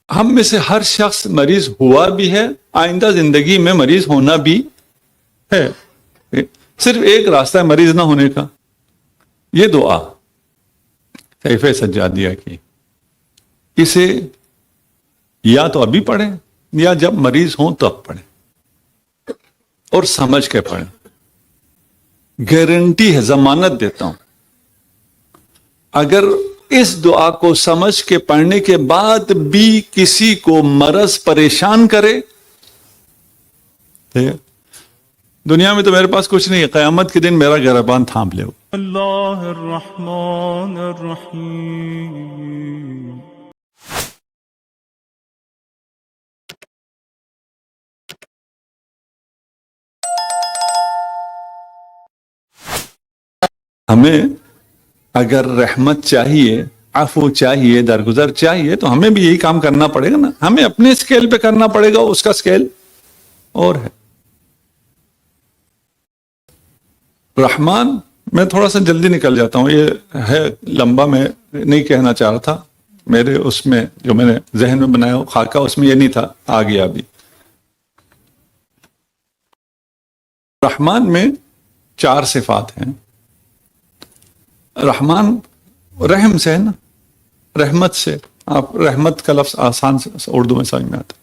ہم میں سے ہر شخص مریض ہوا بھی ہے، آئندہ زندگی میں مریض ہونا بھی ہے. صرف ایک راستہ ہے مریض نہ ہونے کا، یہ دعا سیف سجادیہ کی. اسے یا تو ابھی پڑھیں یا جب مریض ہوں تب پڑھیں، اور سمجھ کے پڑھیں. گارنٹی ہے، ضمانت دیتا ہوں، اگر اس دعا کو سمجھ کے پڑھنے کے بعد بھی کسی کو مرض پریشان کرے، دنیا میں تو میرے پاس کچھ نہیں ہے، قیامت کے دن میرا گریبان تھام لے. اللہ الرحمن الرحیم. ہمیں اگر رحمت چاہیے، عفو چاہیے، درگزر چاہیے، تو ہمیں بھی یہی کام کرنا پڑے گا نا. ہمیں اپنے اسکیل پہ کرنا پڑے گا، اس کا اسکیل اور ہے. رحمان میں تھوڑا سا جلدی نکل جاتا ہوں، یہ ہے لمبا، میں نہیں کہنا چاہ رہا تھا. میرے اس میں جو میں نے ذہن میں بنایا خاکہ، اس میں یہ نہیں تھا، آ گیا ابھی. رحمان میں 4 صفات ہیں. رحمان رحم سے ہے نا، رحمت سے. آپ رحمت کا لفظ آسان سے اردو میں سمجھ میں آتا.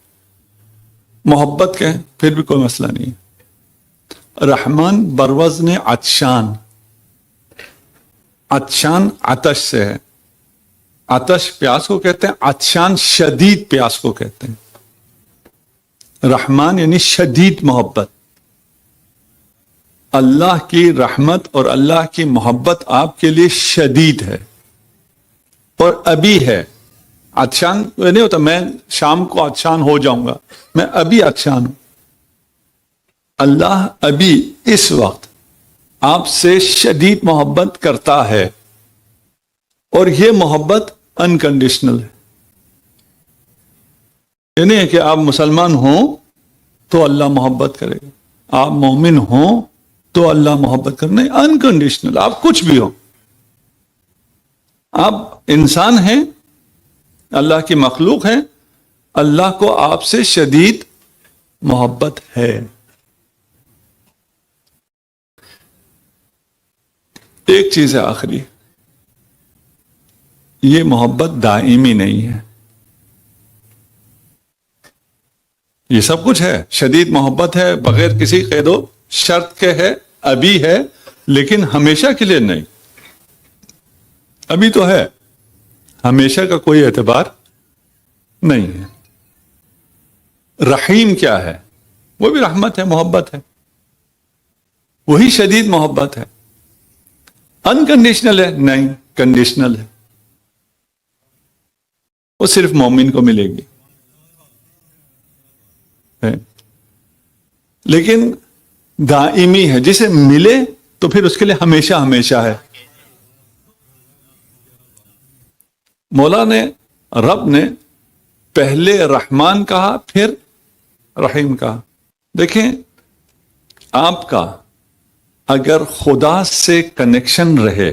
محبت کہیں پھر بھی کوئی مسئلہ نہیں ہے. رحمان بروزن عطشان، عطشان عطش سے ہے. عطش پیاس کو کہتے ہیں، عطشان شدید پیاس کو کہتے ہیں. رحمان یعنی شدید محبت. اللہ کی رحمت اور اللہ کی محبت آپ کے لیے شدید ہے اور ابھی ہے. عطشان نہیں ہوتا میں شام کو عطشان ہو جاؤں گا، میں ابھی عطشان ہوں. اللہ ابھی اس وقت آپ سے شدید محبت کرتا ہے، اور یہ محبت انکنڈیشنل ہے. یہ نہیں ہے کہ آپ مسلمان ہوں تو اللہ محبت کرے گا، آپ مومن ہوں تو اللہ محبت کرنا. نہیں، انکنڈیشنل. آپ کچھ بھی ہو، آپ انسان ہیں، اللہ کی مخلوق ہیں، اللہ کو آپ سے شدید محبت ہے. ایک چیز ہے آخری، یہ محبت دائمی نہیں ہے. یہ سب کچھ ہے، شدید محبت ہے بغیر کسی قید و شرط کے ہے، ابھی ہے، لیکن ہمیشہ کے لیے نہیں. ابھی تو ہے، ہمیشہ کا کوئی اعتبار نہیں ہے. رحیم کیا ہے؟ وہ بھی رحمت ہے، محبت ہے، وہی شدید محبت ہے. انکنڈیشنل ہے؟ نہیں، کنڈیشنل ہے. وہ صرف مومن کو ملے گی. لیکن دائمی ہے، جسے ملے تو پھر اس کے لیے ہمیشہ ہمیشہ ہے. مولا نے، رب نے پہلے رحمان کہا پھر رحیم کہا. دیکھیں، آپ کا اگر خدا سے کنیکشن رہے،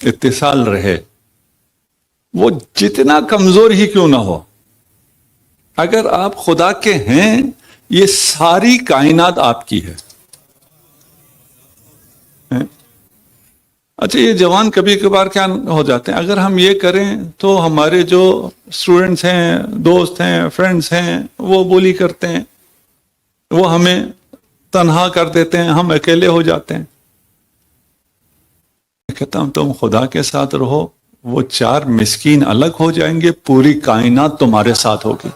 اتصال رہے، وہ جتنا کمزور ہی کیوں نہ ہو، اگر آپ خدا کے ہیں، یہ ساری کائنات آپ کی ہے. اچھا، یہ جوان کبھی کبھار کیا ہو جاتے ہیں، اگر ہم یہ کریں تو ہمارے جو اسٹوڈنٹس ہیں، دوست ہیں، فرینڈز ہیں، وہ بولی کرتے ہیں، وہ ہمیں تنہا کر دیتے ہیں، ہم اکیلے ہو جاتے ہیں. کہتا ہوں تم خدا کے ساتھ رہو، وہ 4 مسکین الگ ہو جائیں گے، پوری کائنات تمہارے ساتھ ہوگی.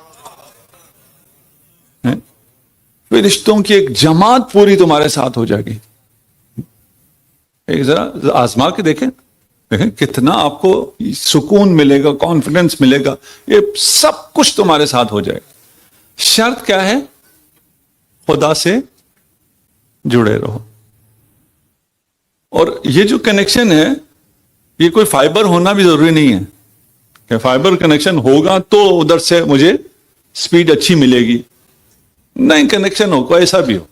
فرشتوں کی ایک جماعت پوری تمہارے ساتھ ہو جائے گی. ایک ذرا آزما کے دیکھیں کتنا آپ کو سکون ملے گا، کانفیڈنس ملے گا. یہ سب کچھ تمہارے ساتھ ہو جائے گا. شرط کیا ہے؟ خدا سے جڑے رہو. اور یہ جو کنیکشن ہے، یہ کوئی فائبر ہونا بھی ضروری نہیں ہے کہ فائبر کنیکشن ہوگا تو ادھر سے مجھے سپیڈ اچھی ملے گی. نہیں، کنیکشن ہو کوئی ایسا بھی ہو.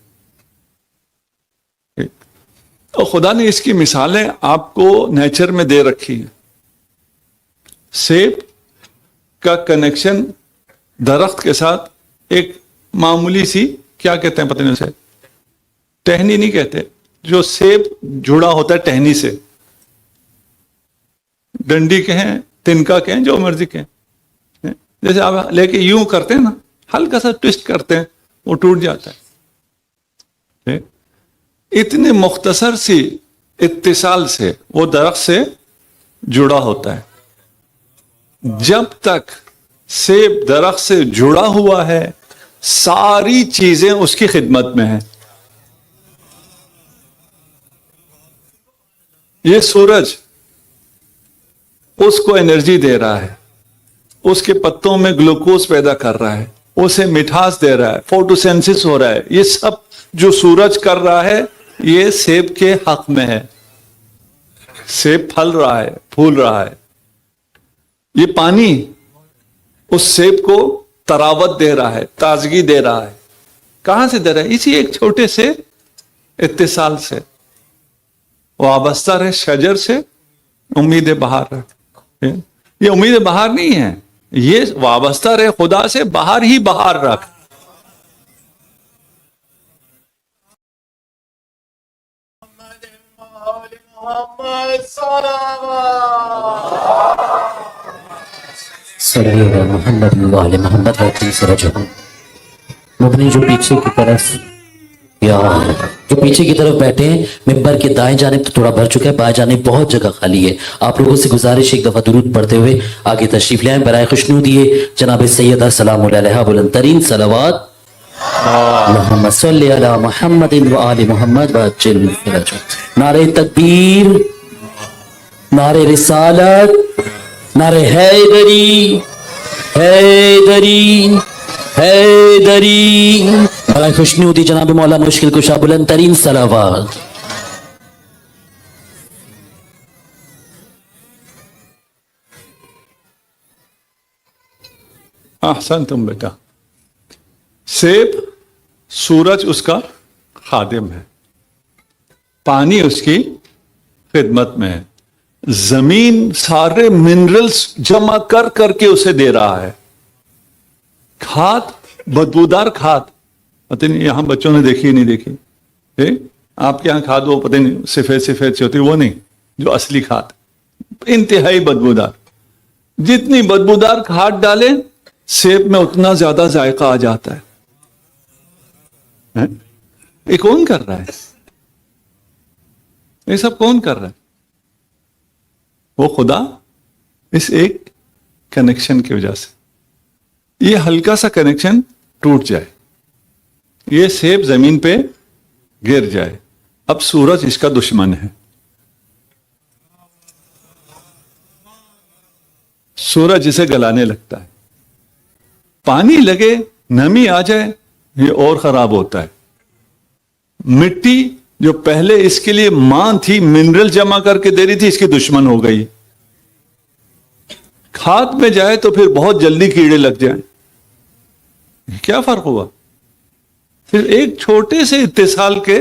اور خدا نے اس کی مثالیں آپ کو نیچر میں دے رکھی ہیں. سیب کا کنیکشن درخت کے ساتھ ایک معمولی سی کیا کہتے ہیں پتہ نہیں اسے، ٹہنی نہیں کہتے، جو سیب جڑا ہوتا ہے ٹہنی سے، ڈنڈی کہیں، تنکا کہیں، جو مرضی کہیں، جیسے آپ لے کے یوں کرتے ہیں نا، ہلکا سا ٹوسٹ کرتے ہیں وہ ٹوٹ جاتا ہے. اتنے مختصر سی اتصال سے وہ درخت سے جڑا ہوتا ہے. جب تک سیب درخت سے جڑا ہوا ہے ساری چیزیں اس کی خدمت میں ہیں. یہ سورج اس کو انرجی دے رہا ہے، اس کے پتوں میں گلوکوز پیدا کر رہا ہے، اسے مٹھاس دے رہا ہے، فوٹوسینسس ہو رہا ہے. یہ سب جو سورج کر رہا ہے یہ سیب کے حق میں ہے. سیب پھل رہا ہے، پھول رہا ہے. یہ پانی اس سیب کو تراوت دے رہا ہے، تازگی دے رہا ہے. کہاں سے دے رہا ہے؟ اسی ایک چھوٹے سے اتصال سے. وابستہ رہے شجر سے، امید بہار رکھ. یہ امید بہار نہیں ہے، یہ وابستہ رہے خدا سے، بہار ہی بہار رکھ. صلی اللہ محمد علیہ محمد وقتی سرجہم. مبنی جو پیچھے کی طرف جو پیچھے کی طرف بیٹھے ہیں، ممبر کے دائیں جانب تو تھوڑا بھر چکا ہے، بائیں جانب بہت جگہ خالی ہے. آپ لوگوں سے گزارش ایک دفعہ درود پڑھتے ہوئے آگے تشریف لے آئیں. برائے خوشنودی جناب سیدہ سلام علیہ بلند ترین صلوات اللہم صلی علی محمد و آل محمد وعجل فرجہ. نعرہ تکبیر، نعرہ رسالت، نعرہ حیدری حیدری حیدری. برائے خوشنودی جناب مولا مشکل کشا بلند ترین صلوات. احسن تم بیٹا. سیب سورج اس کا خادم ہے، پانی اس کی خدمت میں ہے، زمین سارے منرلز جمع کر کر کے اسے دے رہا ہے. کھاد، بدبودار کھاد، پتہ نہیں یہاں بچوں نے دیکھی نہیں دیکھی، آپ کے یہاں کھاد وہ پتہ نہیں سفید سفید سے ہوتی، وہ نہیں، جو اصلی کھاد انتہائی بدبودار. جتنی بدبودار کھاد ڈالیں سیب میں اتنا زیادہ ذائقہ آ جاتا ہے. یہ کون کر رہا ہے؟ یہ سب کون کر رہا ہے؟ وہ خدا. اس ایک کنیکشن کی وجہ سے یہ ہلکا سا کنیکشن ٹوٹ جائے، یہ سیب زمین پہ گر جائے، اب سورج اس کا دشمن ہے. سورج اسے گلانے لگتا ہے. پانی لگے، نمی آ جائے، یہ اور خراب ہوتا ہے. مٹی جو پہلے اس کے لیے ماں تھی، منرل جمع کر کے دے رہی تھی، اس کی دشمن ہو گئی. کھاد میں جائے تو پھر بہت جلدی کیڑے لگ جائیں. کیا فرق ہوا؟ پھر ایک چھوٹے سے اتصال کے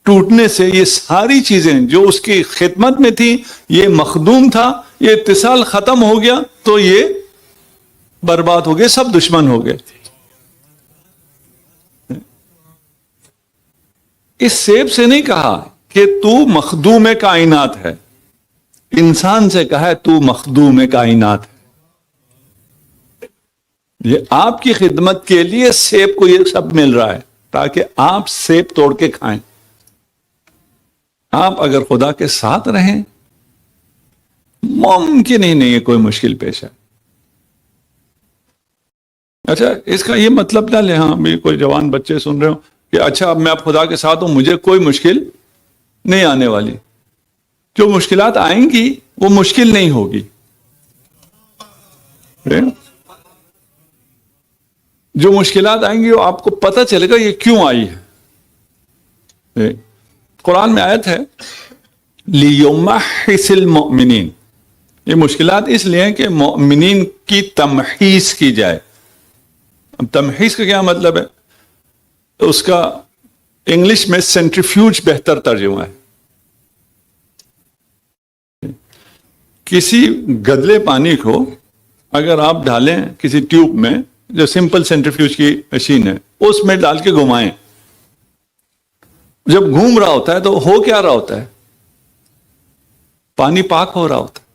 ٹوٹنے سے یہ ساری چیزیں جو اس کی خدمت میں تھی، یہ مخدوم تھا، یہ اتصال ختم ہو گیا تو یہ برباد ہو گئے، سب دشمن ہو گئے. اس سیب سے نہیں کہا کہ تو مخدوم کائنات ہے، انسان سے کہا ہے تو مخدوم کائنات ہے. یہ آپ کی خدمت کے لیے سیب کو یہ سب مل رہا ہے تاکہ آپ سیب توڑ کے کھائیں. آپ اگر خدا کے ساتھ رہیں ممکن ہی نہیں ہے کوئی مشکل پیش ہے. اچھا اس کا یہ مطلب نہ لے، ہاں بھی کوئی جوان بچے سن رہے ہو کہ اچھا اب میں اب خدا کے ساتھ ہوں، مجھے کوئی مشکل نہیں آنے والی. جو مشکلات آئیں گی وہ مشکل نہیں ہوگی. جو مشکلات آئیں گی وہ آپ کو پتہ چلے گا یہ کیوں آئی ہے. قرآن میں آیت ہے لِيُمَحِّصِ الْمُؤْمِنِينَ. یہ مشکلات اس لیے ہیں کہ مؤمنین کی تمحیص کی جائے. اب تمحیص کا کیا مطلب ہے؟ اس کا انگلش میں سینٹریفیوج بہتر ترجمہ ہے. کسی گدلے پانی کو اگر آپ ڈالیں کسی ٹیوب میں جو سمپل سینٹریفیوج کی مشین ہے اس میں ڈال کے گھمائیں. جب گھوم رہا ہوتا ہے تو ہو کیا رہا ہوتا ہے؟ پانی پاک ہو رہا ہوتا ہے.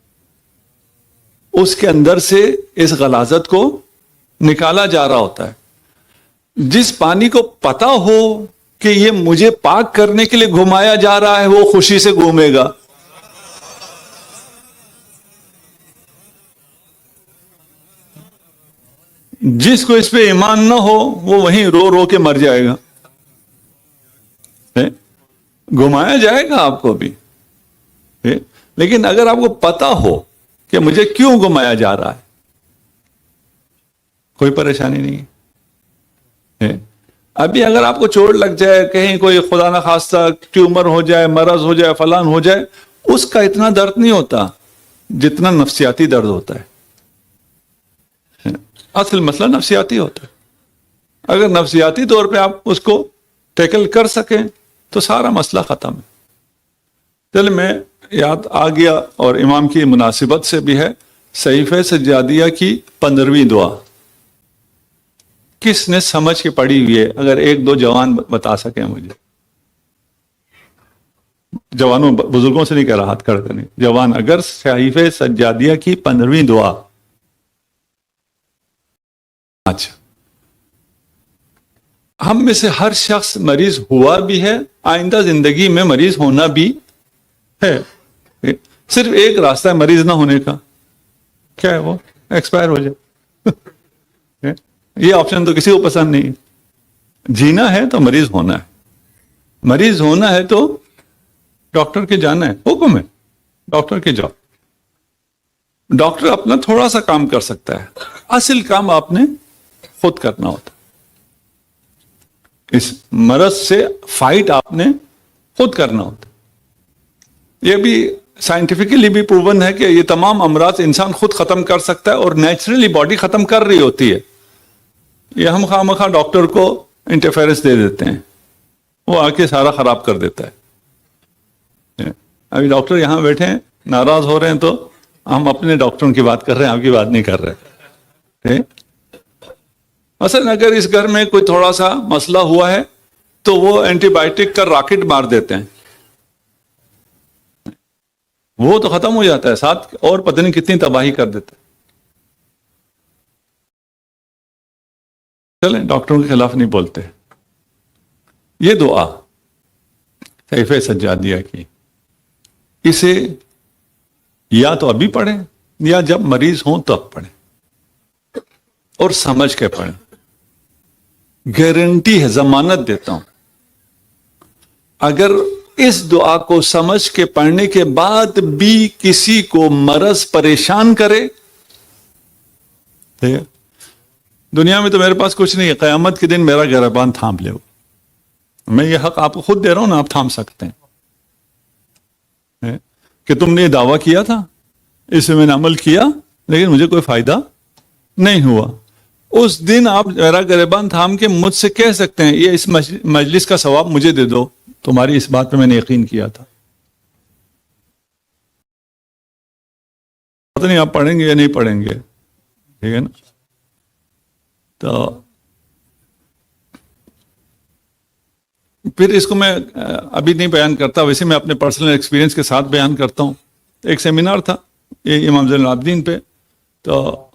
اس کے اندر سے اس غلاظت کو نکالا جا رہا ہوتا ہے. جس پانی کو پتا ہو کہ یہ مجھے پاک کرنے کے لیے گھمایا جا رہا ہے وہ خوشی سے گھومے گا. جس کو اس پہ ایمان نہ ہو وہ وہیں رو رو کے مر جائے گا. گھمایا جائے گا آپ کو بھی، لیکن اگر آپ کو پتا ہو کہ مجھے کیوں گھمایا جا رہا ہے کوئی پریشانی نہیں ہے. ابھی اگر آپ کو چوٹ لگ جائے، کہیں کوئی خدا نہ خواستہ ٹیومر ہو جائے، مرض ہو جائے، فلان ہو جائے، اس کا اتنا درد نہیں ہوتا جتنا نفسیاتی درد ہوتا ہے. اصل مسئلہ نفسیاتی ہوتا ہے. اگر نفسیاتی طور پہ آپ اس کو ٹیکل کر سکیں تو سارا مسئلہ ختم ہے. چل میں یاد آ گیا، اور امام کی مناسبت سے بھی ہے، صحیفہ سجادیہ کی 15ویں دعا کس نے سمجھ کے پڑھی ہوئی ہے؟ اگر ایک دو جوان بتا سکیں مجھے. جوانوں، بزرگوں سے نہیں کہہ رہا، ہاتھ کھڑے کریں. جوان اگر صحیفہ سجادیہ کی 15ویں دعا. اچھا، ہم میں سے ہر شخص مریض ہوا بھی ہے، آئندہ زندگی میں مریض ہونا بھی ہے. صرف ایک راستہ ہے مریض نہ ہونے کا. کیا ہے وہ؟ ایکسپائر ہو جائے. یہ آپشن تو کسی کو پسند نہیں. جینا ہے تو مریض ہونا ہے. مریض ہونا ہے تو ڈاکٹر کے جانا ہے، حکم ہے ڈاکٹر کے جاؤ. ڈاکٹر اپنا تھوڑا سا کام کر سکتا ہے، اصل کام آپ نے خود کرنا ہوتا. اس مرض سے فائٹ آپ نے خود کرنا ہوتا. یہ بھی سائنٹیفکلی بھی پروون ہے کہ یہ تمام امراض انسان خود ختم کر سکتا ہے، اور نیچرلی باڈی ختم کر رہی ہوتی ہے. یہ ہم خواہ ڈاکٹر کو انٹرفیرنس دے دیتے ہیں، وہ آ کے سارا خراب کر دیتا ہے. ابھی ڈاکٹر یہاں بیٹھے ہیں، ناراض ہو رہے ہیں تو ہم اپنے ڈاکٹروں کی بات کر رہے ہیں، آپ کی بات نہیں کر رہے. مثلا اگر اس گھر میں کوئی تھوڑا سا مسئلہ ہوا ہے تو وہ اینٹی بائیوٹک کا راکٹ مار دیتے ہیں، وہ تو ختم ہو جاتا ہے، ساتھ اور پتہ نہیں کتنی تباہی کر دیتا ہے. چلیں ڈاکٹروں کے خلاف نہیں بولتے. یہ دعا صحیفہ سجادیہ کی، اسے یا تو ابھی پڑھیں یا جب مریض ہوں تب پڑھیں، اور سمجھ کے پڑھیں. گارنٹی ہے، ضمانت دیتا ہوں، اگر اس دعا کو سمجھ کے پڑھنے کے بعد بھی کسی کو مرض پریشان کرے، دنیا میں تو میرے پاس کچھ نہیں ہے، قیامت کے دن میرا گریبان تھام لے. میں یہ حق آپ کو خود دے رہا ہوں نا، آپ تھام سکتے ہیں کہ تم نے یہ دعویٰ کیا تھا، اس میں نے عمل کیا لیکن مجھے کوئی فائدہ نہیں ہوا. اس دن آپ میرا گریبان تھام کے مجھ سے کہہ سکتے ہیں یہ اس مجلس کا ثواب مجھے دے دو، تمہاری اس بات پہ میں نے یقین کیا تھا. پتہ نہیں آپ پڑھیں گے یا نہیں پڑھیں گے، ٹھیک ہے نا. تو پھر اس کو میں ابھی نہیں بیان کرتا، ویسے میں اپنے پرسنل ایکسپیرینس کے ساتھ بیان کرتا ہوں. ایک سیمینار تھا یہ امام زین العابدین پہ، تو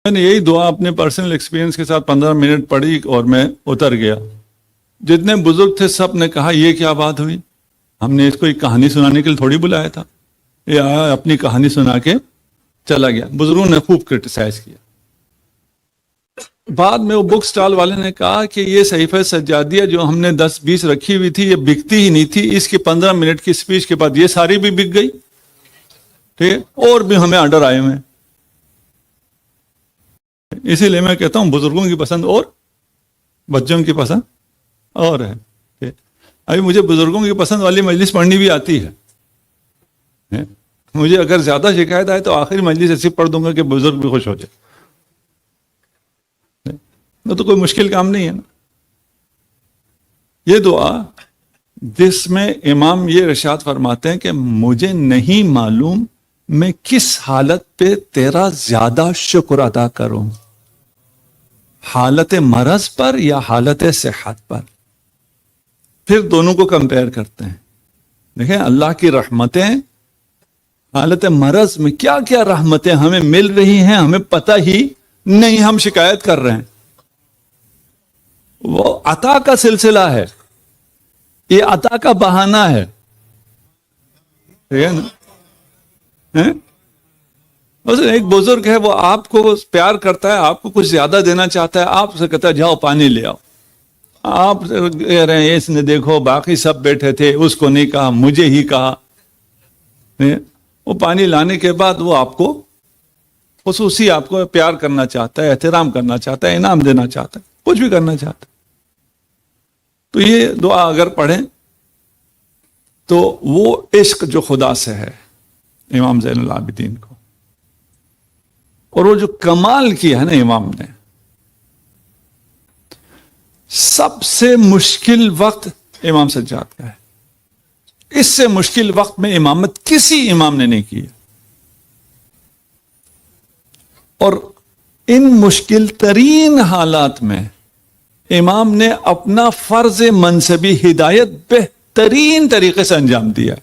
میں نے یہی دعا اپنے پرسنل ایکسپیرینس کے ساتھ 15 منٹ پڑھی اور میں اتر گیا. جتنے بزرگ تھے سب نے کہا یہ کیا بات ہوئی، ہم نے اس کو ایک کہانی سنانے کے لیے تھوڑی بلایا تھا. یہ آیا اپنی کہانی سنا کے چلا گیا. بزرگوں نے خوب کرٹیسائز کیا. بعد میں وہ بک سٹال والے نے کہا کہ یہ صحیفہ سجادیہ جو ہم نے 10-20 رکھی ہوئی تھی یہ بکتی ہی نہیں تھی، اس کی 15 منٹ کی سپیچ کے بعد یہ ساری بھی بک گئی. ٹھیک ہے، اور بھی ہمیں آرڈر آئے ہوئے. اسی لیے میں کہتا ہوں بزرگوں کی پسند اور بچوں کی پسند اور ہے. ابھی مجھے بزرگوں کی پسند والی مجلس پڑھنی بھی آتی ہے. مجھے اگر زیادہ شکایت آئے تو آخری مجلس ایسی پڑھ دوں گا کہ بزرگ بھی خوش ہو جائے. وہ تو کوئی مشکل کام نہیں ہے نا. یہ دعا جس میں امام یہ ارشاد فرماتے ہیں کہ مجھے نہیں معلوم میں کس حالت پہ تیرا زیادہ شکر ادا کروں، حالت مرض پر یا حالت صحت پر. پھر دونوں کو کمپیئر کرتے ہیں. دیکھیں اللہ کی رحمتیں حالت مرض میں کیا کیا رحمتیں ہمیں مل رہی ہیں، ہمیں پتہ ہی نہیں، ہم شکایت کر رہے ہیں. وہ عطا کا سلسلہ ہے، یہ عطا کا بہانہ ہے. ٹھیک ہے نا؟ ایک بزرگ ہے، وہ آپ کو پیار کرتا ہے، آپ کو کچھ زیادہ دینا چاہتا ہے، آپ سے کہتا ہے جاؤ پانی لے آؤ. آپ کہہ رہے ہیں اس نے دیکھو باقی سب بیٹھے تھے، اس کو نہیں کہا، مجھے ہی کہا. وہ پانی لانے کے بعد وہ آپ کو خصوصی آپ کو پیار کرنا چاہتا ہے، احترام کرنا چاہتا ہے، انعام دینا چاہتا ہے، کچھ بھی کرنا چاہتا ہے. تو یہ دعا اگر پڑھیں تو وہ عشق جو خدا سے ہے امام زین العابدین کو، اور وہ جو کمال کیا ہے نا امام نے. سب سے مشکل وقت امام سجاد کا ہے. اس سے مشکل وقت میں امامت کسی امام نے نہیں کی. اور ان مشکل ترین حالات میں امام نے اپنا فرض منصبی ہدایت بہترین طریقے سے انجام دیا.